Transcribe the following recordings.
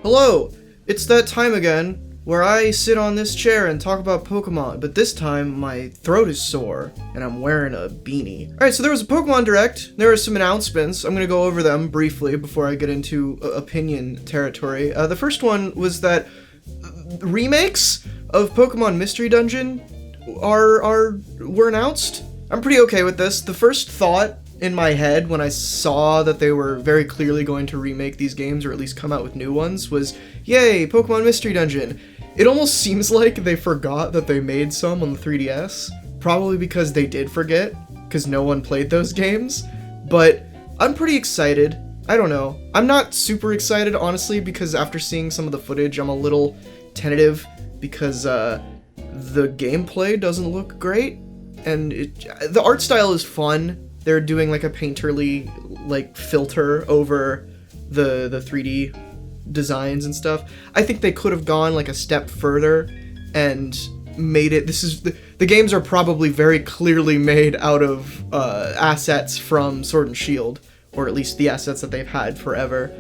Hello! It's that time again where I sit on this chair and talk about Pokemon, but this time my throat is sore and I'm wearing a beanie. Alright, so there was a Pokemon Direct. There were some announcements. I'm gonna go over them briefly before I get into opinion territory. The first one was that remakes of Pokemon Mystery Dungeon were announced. I'm pretty okay with this. The first thought in my head when I saw that they were very clearly going to remake these games, or at least come out with new ones, was, yay, Pokemon Mystery Dungeon. It almost seems like they forgot that they made some on the 3DS, probably because they did forget, because no one played those games, but I'm pretty excited. I don't know. I'm not super excited, honestly, because after seeing some of the footage, I'm a little tentative, because the gameplay doesn't look great, and the art style is fun. They're doing like a painterly like filter over the 3D designs and stuff. I think they could have gone like a step further and made it. The games are probably very clearly made out of assets from Sword and Shield, or at least the assets that they've had forever.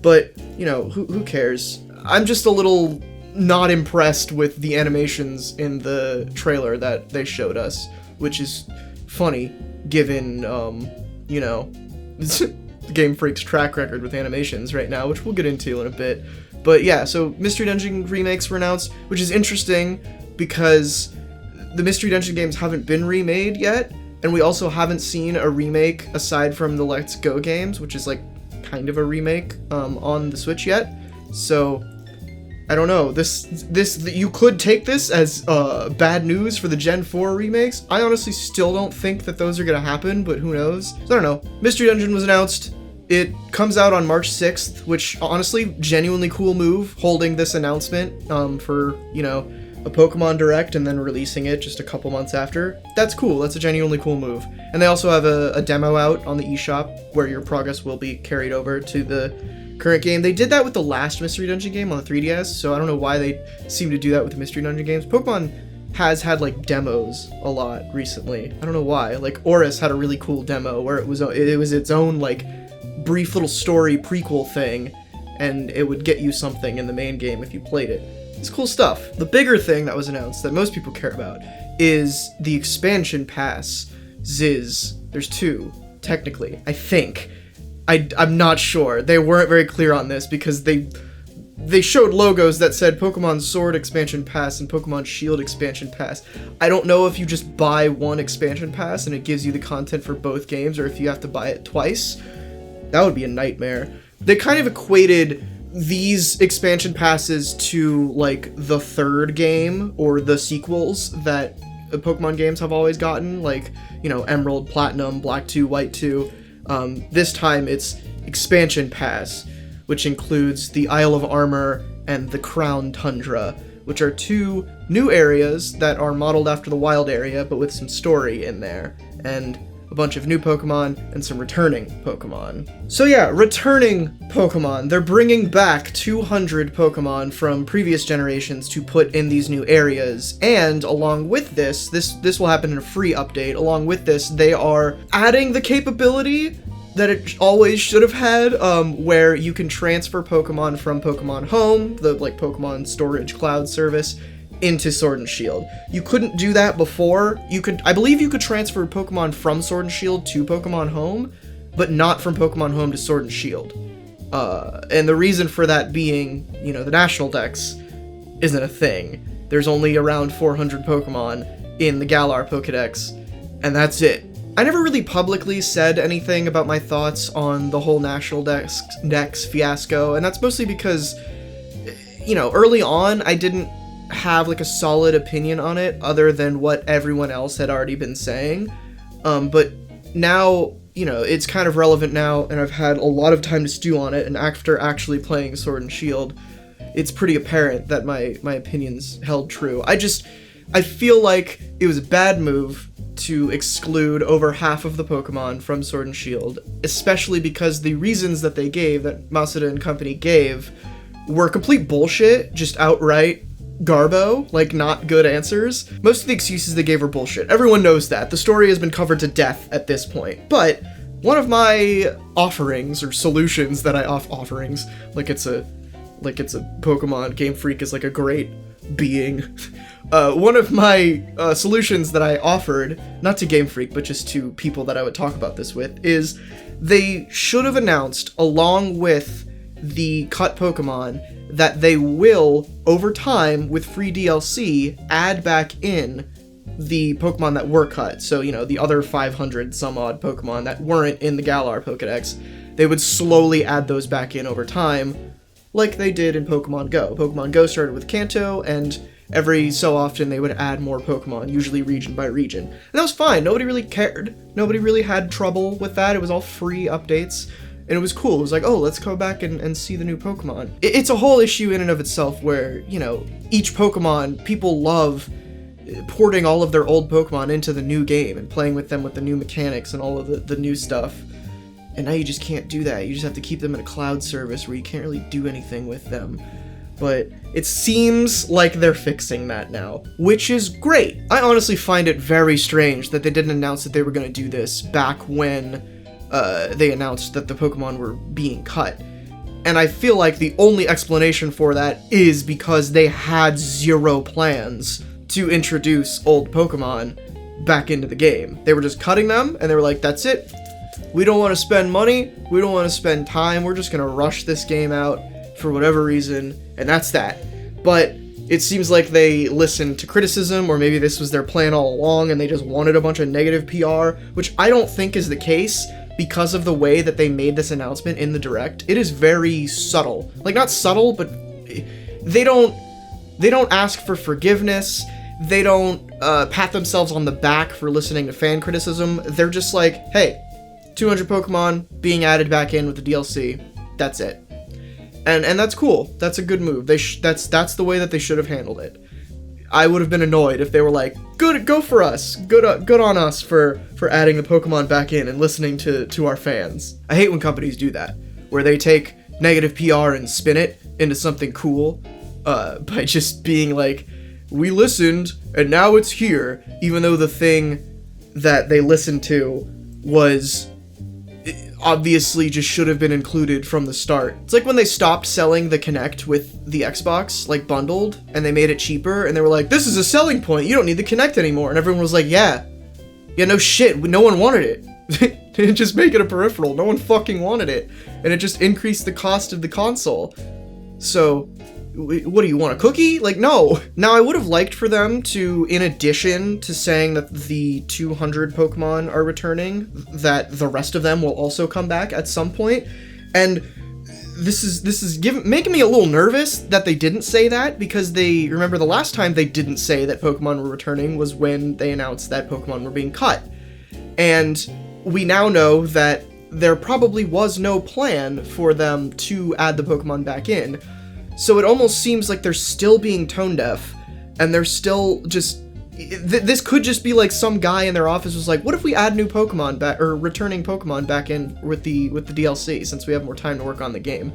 But you know, who cares? I'm just a little not impressed with the animations in the trailer that they showed us, which is funny given, you know, Game Freak's track record with animations right now, which we'll get into in a bit. But yeah, so Mystery Dungeon remakes were announced, which is interesting because the Mystery Dungeon games haven't been remade yet, and we also haven't seen a remake aside from the Let's Go games, which is like kind of a remake on the Switch yet. So I don't know. You could take this as bad news for the Gen 4 remakes. I honestly still don't think that those are gonna happen, but who knows? So I don't know. Mystery Dungeon was announced. It comes out on March 6th, which honestly, genuinely cool move, holding this announcement for, you know, a Pokemon Direct and then releasing it just a couple months after. That's cool. That's a genuinely cool move. And they also have a demo out on the eShop where your progress will be carried over to the current game. They did that with the last Mystery Dungeon game on the 3DS, so I don't know why they seem to do that with the Mystery Dungeon games. Pokemon has had like demos a lot recently. I don't know why. Like Oris had a really cool demo where it was its own like brief little story prequel thing, and it would get you something in the main game if you played it. It's cool stuff. The bigger thing that was announced that most people care about is the expansion pass, Ziz. There's two, technically, I think. I'm not sure. They weren't very clear on this because they showed logos that said Pokemon Sword Expansion Pass and Pokemon Shield Expansion Pass. I don't know if you just buy one expansion pass and it gives you the content for both games, or if you have to buy it twice. That would be a nightmare. They kind of equated these expansion passes to like the third game or the sequels that Pokemon games have always gotten, like, you know, Emerald, Platinum, Black 2, White 2. This time it's Expansion Pass, which includes the Isle of Armor and the Crown Tundra, which are two new areas that are modeled after the wild area, but with some story in there, and a bunch of new Pokemon and some returning Pokemon. So yeah, returning Pokemon. They're bringing back 200 Pokemon from previous generations to put in these new areas, and along with this will happen in a free update. Along with this, they are adding the capability that it always should have had, where you can transfer Pokemon from Pokemon Home, the like Pokemon storage cloud service, into Sword and Shield. You couldn't do that before. I believe you could transfer Pokemon from Sword and Shield to Pokemon Home, but not from Pokemon Home to Sword and Shield. And the reason for that being, you know, the National Dex isn't a thing. There's only around 400 Pokemon in the Galar Pokedex, and that's it. I never really publicly said anything about my thoughts on the whole National Dex fiasco, and that's mostly because, you know, early on I didn't have like a solid opinion on it other than what everyone else had already been saying, but now, you know, it's kind of relevant now, and I've had a lot of time to stew on it, and after actually playing Sword and Shield, it's pretty apparent that my opinions held true. I feel like it was a bad move to exclude over half of the Pokemon from Sword and Shield, especially because the reasons that they gave, that Masuda and company gave, were complete bullshit, just outright garbo, like not good answers. Most of the excuses they gave are bullshit. Everyone knows that. The story has been covered to death at this point. But one of my offerings, or solutions that I offerings, like it's a like it's a Pokemon. Game Freak is like a great being. One of my solutions that I offered, not to Game Freak, but just to people that I would talk about this with, is they should have announced, along with the cut Pokemon, that they will, over time, with free DLC, add back in the Pokemon that were cut. So, you know, the other 500 some odd Pokemon that weren't in the Galar Pokedex, they would slowly add those back in over time, like they did in Pokemon Go. Pokemon Go started with Kanto, and every so often they would add more Pokemon, usually region by region. And that was fine, nobody really cared. Nobody really had trouble with that, it was all free updates. And it was cool, it was like, oh, let's go back and see the new Pokemon. It's a whole issue in and of itself where, you know, each Pokemon, people love porting all of their old Pokemon into the new game and playing with them with the new mechanics and all of the new stuff. And now you just can't do that. You just have to keep them in a cloud service where you can't really do anything with them. But it seems like they're fixing that now, which is great. I honestly find it very strange that they didn't announce that they were going to do this back when they announced that the Pokemon were being cut. And I feel like the only explanation for that is because they had zero plans to introduce old Pokemon back into the game. They were just cutting them, and they were like, that's it. We don't want to spend money, we don't want to spend time, we're just going to rush this game out for whatever reason, and that's that. But it seems like they listened to criticism, or maybe this was their plan all along, and they just wanted a bunch of negative PR, which I don't think is the case, because of the way that they made this announcement in the Direct. It is very subtle. Like, not subtle, but they don't ask for forgiveness. They don't pat themselves on the back for listening to fan criticism. They're just like, hey, 200 Pokemon being added back in with the DLC. That's it. And that's cool. That's a good move. That's the way that they should have handled it. I would have been annoyed if they were like, go for us. Good on us for adding the Pokemon back in and listening to our fans. I hate when companies do that, where they take negative PR and spin it into something cool by just being like, we listened and now it's here, even though the thing that they listened to was obviously just should have been included from the start. It's like when they stopped selling the Kinect with the Xbox, like bundled, and they made it cheaper, and they were like, this is a selling point, you don't need the Kinect anymore, and everyone was like, yeah, no shit, no one wanted it. Didn't just make it a peripheral, no one fucking wanted it, and it just increased the cost of the console. So, what do you want, a cookie? Like, no. Now, I would have liked for them to, in addition to saying that the 200 Pokemon are returning, that the rest of them will also come back at some point. And this is making me a little nervous that they didn't say that, because they, remember the last time they didn't say that Pokemon were returning was when they announced that Pokemon were being cut. And we now know that there probably was no plan for them to add the Pokemon back in. So it almost seems like they're still being tone deaf, and they're still just... this could just be like some guy in their office was like, what if we add new Pokemon back, or returning Pokemon back in with the DLC, since we have more time to work on the game.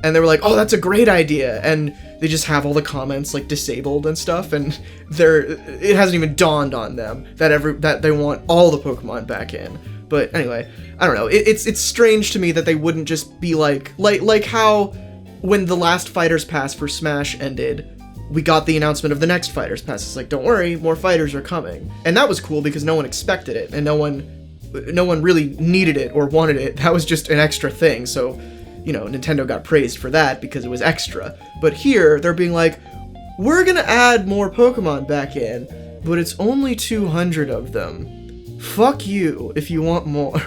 And they were like, oh, that's a great idea, and they just have all the comments like disabled and stuff, and it hasn't even dawned on them that they want all the Pokemon back in. But anyway, I don't know. It's strange to me that they wouldn't just be like how when the last Fighters Pass for Smash ended, we got the announcement of the next Fighters Pass. It's like, don't worry, more fighters are coming. And that was cool because no one expected it, and no one really needed it or wanted it. That was just an extra thing, so, you know, Nintendo got praised for that because it was extra. But here, they're being like, we're gonna add more Pokemon back in, but it's only 200 of them. Fuck you if you want more.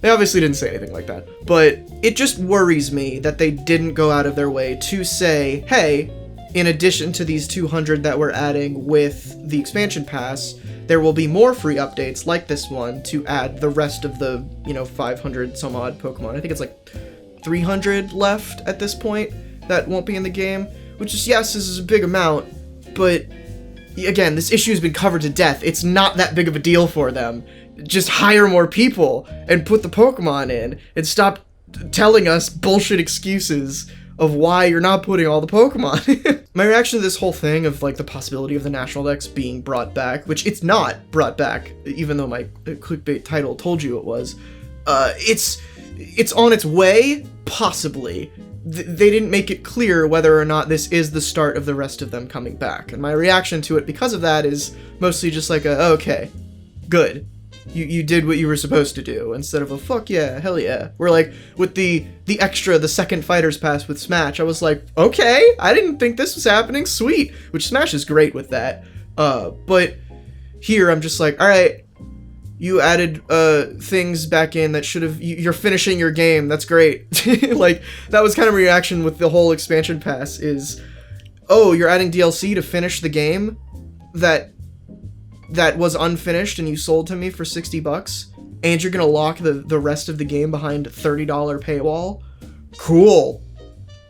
They obviously didn't say anything like that, but it just worries me that they didn't go out of their way to say, hey, in addition to these 200 that we're adding with the expansion pass, there will be more free updates like this one to add the rest of the, 500 some odd Pokemon. I think it's like 300 left at this point that won't be in the game, which is, yes, this is a big amount, but again, this issue has been covered to death. It's not that big of a deal for them. Just hire more people and put the Pokemon in and stop telling us bullshit excuses of why you're not putting all the Pokemon. My reaction to this whole thing of like the possibility of the National Dex being brought back, which it's not brought back, even though my clickbait title told you it was, it's on its way, possibly. they didn't make it clear whether or not this is the start of the rest of them coming back. And my reaction to it because of that is mostly just like okay, good. You did what you were supposed to do, instead of a fuck yeah, hell yeah. Where like with the second Fighters Pass with Smash, I was like, okay, I didn't think this was happening, sweet. Which Smash is great with that. But here I'm just like, all right, you added things back in that should have, you're finishing your game, that's great. Like that was kind of a reaction with the whole expansion pass is, oh, you're adding DLC to finish the game that was unfinished and you sold to me for $60, and you're gonna lock the rest of the game behind a $30 paywall? Cool.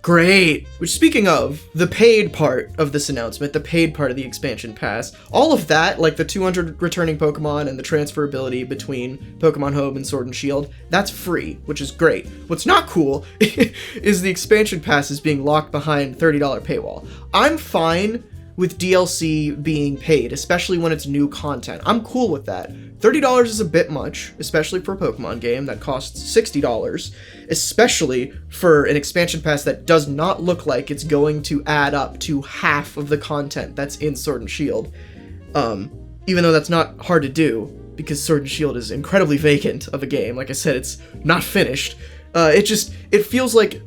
Great. Which, speaking of, the paid part of this announcement, the paid part of the expansion pass, all of that, like the 200 returning Pokemon and the transferability between Pokemon Home and Sword and Shield, that's free, which is great. What's not cool is the expansion passes being locked behind $30 paywall. I'm fine with DLC being paid, especially when it's new content. I'm cool with that. $30 is a bit much, especially for a Pokemon game that costs $60, especially for an expansion pass that does not look like it's going to add up to half of the content that's in Sword and Shield. Even though that's not hard to do, because Sword and Shield is incredibly vacant of a game. Like I said, it's not finished. It feels like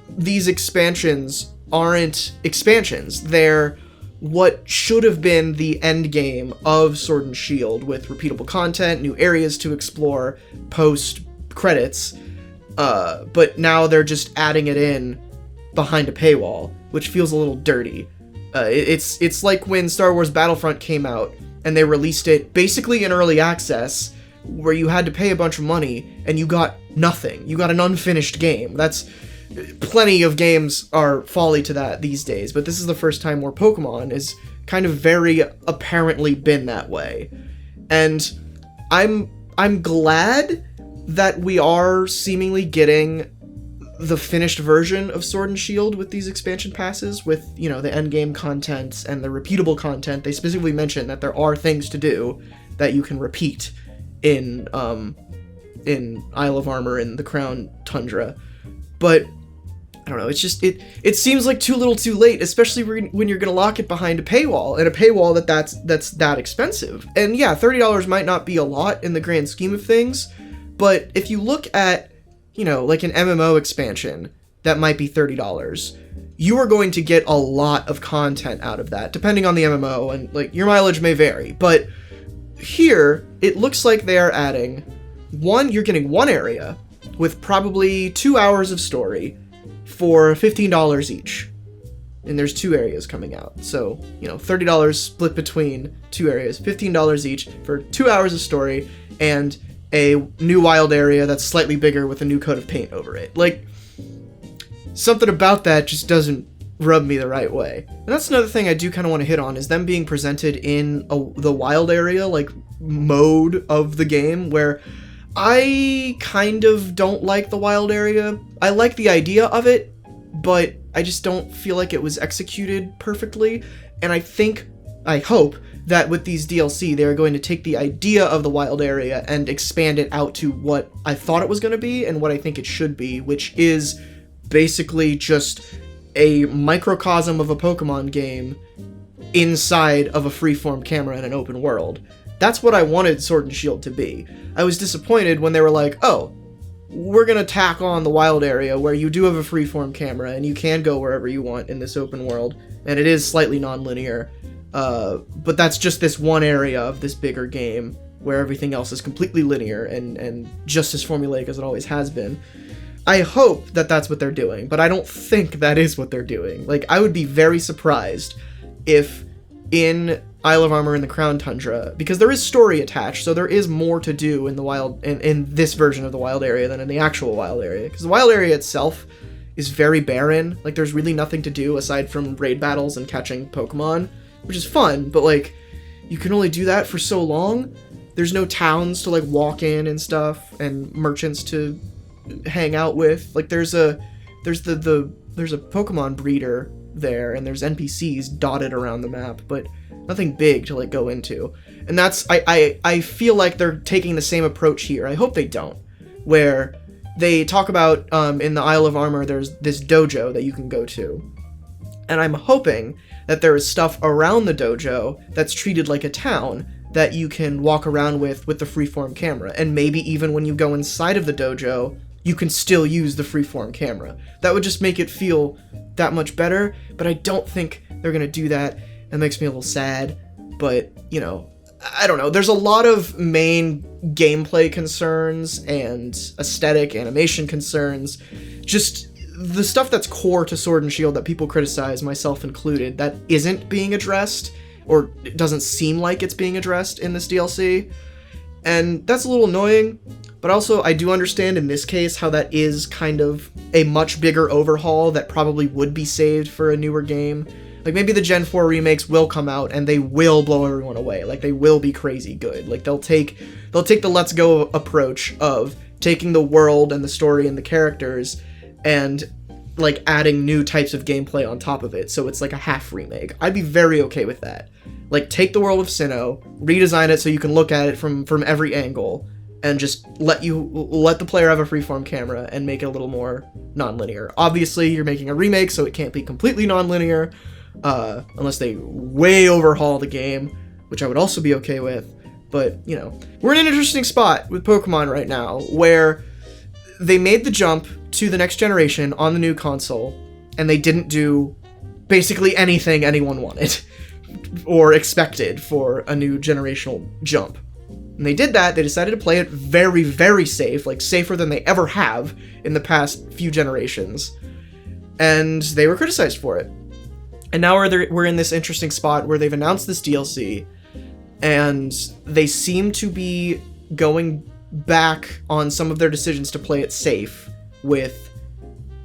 these expansions aren't expansions. They're what should have been the end game of Sword and Shield, with repeatable content, new areas to explore, post credits, but now they're just adding it in behind a paywall, which feels a little dirty. It's like when Star Wars Battlefront came out and they released it basically in early access, where you had to pay a bunch of money and you got nothing. You got an unfinished game. Plenty of games are folly to that these days, but this is the first time where Pokemon is kind of very apparently been that way. And I'm glad that we are seemingly getting the finished version of Sword and Shield with these expansion passes, with, you know, the endgame content and the repeatable content. They specifically mention that there are things to do that you can repeat in Isle of Armor and the Crown Tundra. But I don't know, it's just, it seems like too little too late, especially when you're gonna lock it behind a paywall, and a paywall that's that expensive. And yeah, $30 might not be a lot in the grand scheme of things, but if you look at, you know, like an MMO expansion that might be $30, you are going to get a lot of content out of that, depending on the MMO, and like your mileage may vary. But here, it looks like they are adding you're getting one area with probably 2 hours of story for $15 each. And there's 2 areas coming out. So, you know, $30 split between 2 areas, $15 each for 2 hours of story, and a new wild area that's slightly bigger with a new coat of paint over it. Like, something about that just doesn't rub me the right way. And that's another thing I do kind of want to hit on, is them being presented in the wild area, like, mode of the game, where I kind of don't like the wild area. I like the idea of it, but I just don't feel like it was executed perfectly. And I hope that with these DLC, they're going to take the idea of the wild area and expand it out to what I thought it was going to be and what I think it should be, which is basically just a microcosm of a Pokemon game inside of a freeform camera in an open world. That's what I wanted Sword and Shield to be. I was disappointed when they were like, oh, we're gonna tack on the wild area where you do have a freeform camera and you can go wherever you want in this open world, and it is slightly non-linear, but that's just this one area of this bigger game where everything else is completely linear and just as formulaic as it always has been. I hope that that's what they're doing, but I don't think that is what they're doing. Like, I would be very surprised if in Isle of Armor and the Crown Tundra, because there is story attached, so there is more to do in the wild, in this version of the wild area than in the actual wild area, because the wild area itself is very barren. Like, there's really nothing to do aside from raid battles and catching Pokemon, which is fun, but like, you can only do that for so long. There's no towns to like walk in and stuff, and merchants to hang out with. Like, there's a Pokemon breeder there, and there's NPCs dotted around the map, but nothing big to like go into. And that's, I feel like they're taking the same approach here. I hope they don't, where they talk about in the Isle of Armor, there's this dojo that you can go to. And I'm hoping that there is stuff around the dojo that's treated like a town that you can walk around with the freeform camera. And maybe even when you go inside of the dojo, you can still use the freeform camera. That would just make it feel that much better, but I don't think they're gonna do that. It makes me a little sad, but, you know, I don't know. There's a lot of main gameplay concerns and aesthetic animation concerns. Just the stuff that's core to Sword and Shield that people criticize, myself included, that isn't being addressed, or it doesn't seem like it's being addressed in this DLC. And that's a little annoying, but also I do understand in this case how that is kind of a much bigger overhaul that probably would be saved for a newer game. Like, maybe the Gen 4 remakes will come out and they will blow everyone away. Like, they will be crazy good. Like, they'll take the let's go approach of taking the world and the story and the characters and, like, adding new types of gameplay on top of it, so it's like a half remake. I'd be very okay with that. Like, take the world of Sinnoh, redesign it so you can look at it from every angle, and just let the player have a freeform camera and make it a little more non-linear. Obviously, you're making a remake, so it can't be completely non-linear, unless they way overhaul the game, which I would also be okay with. But, you know, we're in an interesting spot with Pokemon right now, where they made the jump to the next generation on the new console, and they didn't do basically anything anyone wanted or expected for a new generational jump. And they did that. They decided to play it very, very safe, like safer than they ever have in the past few generations, and they were criticized for it. And now we're in this interesting spot where they've announced this DLC, and they seem to be going back on some of their decisions to play it safe with,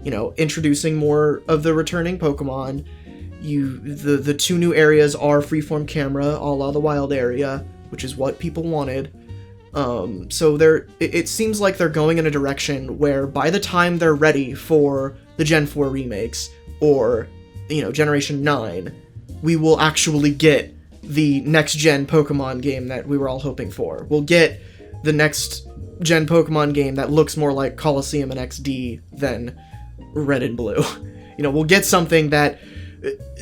you know, introducing more of the returning Pokemon. The two new areas are freeform camera, a la the wild area, which is what people wanted. So it seems like they're going in a direction where by the time they're ready for the Gen 4 remakes, or, you know, Generation 9, we will actually get the next-gen Pokemon game that we were all hoping for. We'll get the next-gen Pokemon game that looks more like Colosseum and XD than Red and Blue. You know, we'll get something that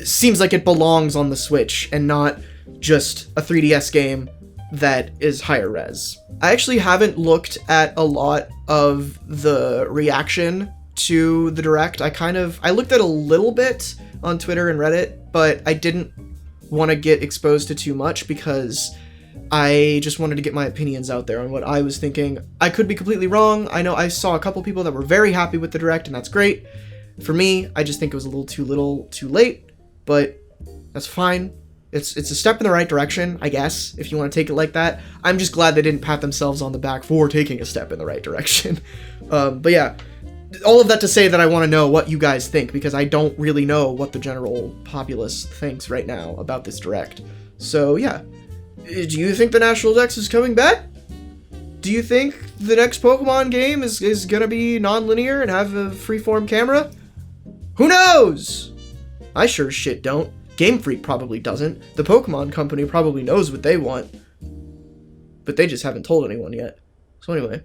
seems like it belongs on the Switch and not just a 3DS game that is higher res. I actually haven't looked at a lot of the reaction to the Direct. I looked at a little bit on Twitter and Reddit, but I didn't want to get exposed to too much because I just wanted to get my opinions out there on what I was thinking. I could be completely wrong. I know I saw a couple people that were very happy with the Direct, and that's great. For me, I just think it was a little too late, but that's fine. It's a step in the right direction, I guess, if you want to take it like that. I'm just glad they didn't pat themselves on the back for taking a step in the right direction. But yeah, all of that to say that I want to know what you guys think, because I don't really know what the general populace thinks right now about this Direct. So yeah, do you think the National Dex is coming back? Do you think the next Pokemon game is gonna be non-linear and have a freeform camera? Who knows? I sure as shit don't. Game Freak probably doesn't. The Pokemon Company probably knows what they want, but they just haven't told anyone yet. So anyway.